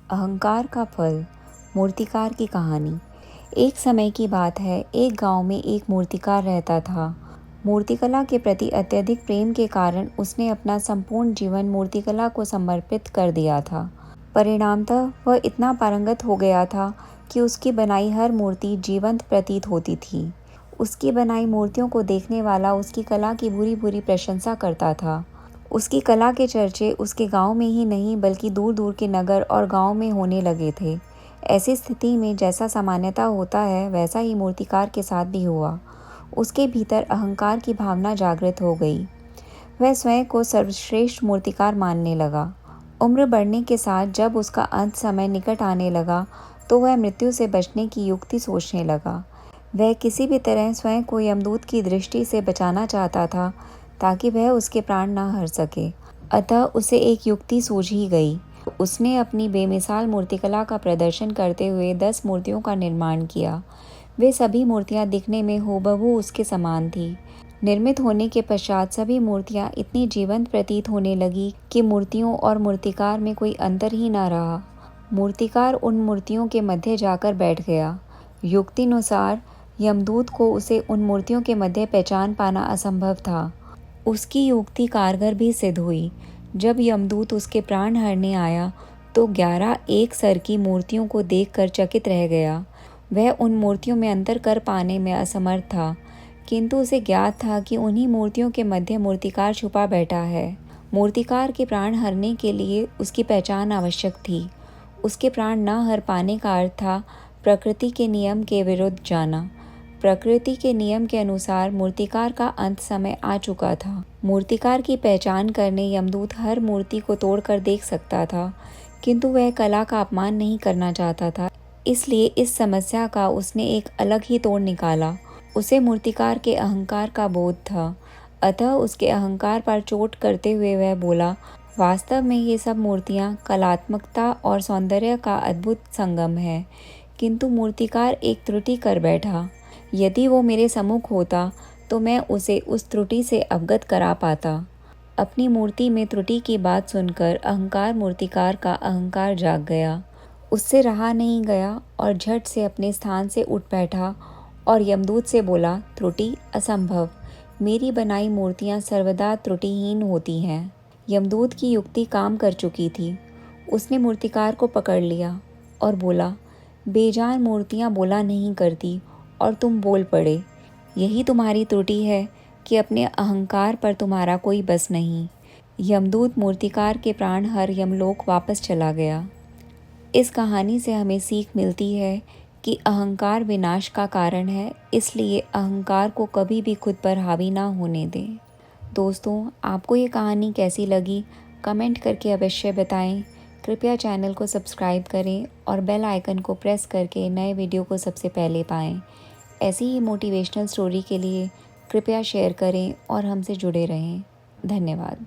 अहंकार का फल। मूर्तिकार की कहानी। एक समय की बात है, एक गांव में एक मूर्तिकार रहता था। मूर्तिकला के प्रति अत्यधिक प्रेम के कारण उसने अपना संपूर्ण जीवन मूर्तिकला को समर्पित कर दिया था। परिणामतः वह इतना पारंगत हो गया था कि उसकी बनाई हर मूर्ति जीवंत प्रतीत होती थी। उसकी बनाई मूर्तियों को देखने वाला उसकी कला की बुरी बुरी प्रशंसा करता था। उसकी कला के चर्चे उसके गांव में ही नहीं बल्कि दूर दूर के नगर और गांव में होने लगे थे। ऐसी स्थिति में जैसा सामान्यतः होता है वैसा ही मूर्तिकार के साथ भी हुआ। उसके भीतर अहंकार की भावना जागृत हो गई। वह स्वयं को सर्वश्रेष्ठ मूर्तिकार मानने लगा। उम्र बढ़ने के साथ जब उसका अंत समय निकट आने लगा तो वह मृत्यु से बचने की युक्ति सोचने लगा। वह किसी भी तरह स्वयं को यमदूत की दृष्टि से बचाना चाहता था ताकि वह उसके प्राण न हर सके। अतः उसे एक युक्ति सूझ ही गई। उसने अपनी बेमिसाल मूर्तिकला का प्रदर्शन करते हुए 10 मूर्तियों का निर्माण किया। वे सभी मूर्तियां दिखने में हूबहू उसके समान थी। निर्मित होने के पश्चात सभी मूर्तियां इतनी जीवंत प्रतीत होने लगी कि मूर्तियों और मूर्तिकार में कोई अंतर ही न रहा। मूर्तिकार उन मूर्तियों के मध्य जाकर बैठ गया। युक्तिनुसार यमदूत को उसे उन मूर्तियों के मध्य पहचान पाना असंभव था। उसकी युक्ति कारगर भी सिद्ध हुई। जब यमदूत उसके प्राण हरने आया तो 11 एक सर की मूर्तियों को देखकर चकित रह गया। वह उन मूर्तियों में अंतर कर पाने में असमर्थ था, किंतु उसे ज्ञात था कि उन्हीं मूर्तियों के मध्य मूर्तिकार छुपा बैठा है। मूर्तिकार के प्राण हरने के लिए उसकी पहचान आवश्यक थी। उसके प्राण न हर पाने का अर्थ था प्रकृति के नियम के विरुद्ध जाना। प्रकृति के नियम के अनुसार मूर्तिकार का अंत समय आ चुका था। मूर्तिकार की पहचान करने यमदूत हर मूर्ति को तोड़कर देख सकता था, किंतु वह कला का अपमान नहीं करना चाहता था। इसलिए इस समस्या का उसने एक अलग ही तोड़ निकाला। उसे मूर्तिकार के अहंकार का बोध था। अतः उसके अहंकार पर चोट करते हुए वह बोला, वास्तव में ये सब मूर्तियाँ कलात्मकता और सौंदर्य का अद्भुत संगम है, किंतु मूर्तिकार एक त्रुटि कर बैठा। यदि वो मेरे सम्मुख होता तो मैं उसे उस त्रुटि से अवगत करा पाता। अपनी मूर्ति में त्रुटि की बात सुनकर अहंकार मूर्तिकार का अहंकार जाग गया। उससे रहा नहीं गया और झट से अपने स्थान से उठ बैठा और यमदूत से बोला, त्रुटि असंभव। मेरी बनाई मूर्तियाँ सर्वदा त्रुटिहीन होती हैं। यमदूत की युक्ति काम कर चुकी थी। उसने मूर्तिकार को पकड़ लिया और बोला, बेजान मूर्तियाँ बोला नहीं करती और तुम बोल पड़े। यही तुम्हारी त्रुटि है कि अपने अहंकार पर तुम्हारा कोई बस नहीं। यमदूत मूर्तिकार के प्राण हर यमलोक वापस चला गया। इस कहानी से हमें सीख मिलती है कि अहंकार विनाश का कारण है, इसलिए अहंकार को कभी भी खुद पर हावी ना होने दें। दोस्तों, आपको ये कहानी कैसी लगी कमेंट करके अवश्य बताएं। कृपया चैनल को सब्सक्राइब करें और बेल आइकन को प्रेस करके नए वीडियो को सबसे पहले पाएं। ऐसी ही मोटिवेशनल स्टोरी के लिए कृपया शेयर करें और हमसे जुड़े रहें। धन्यवाद।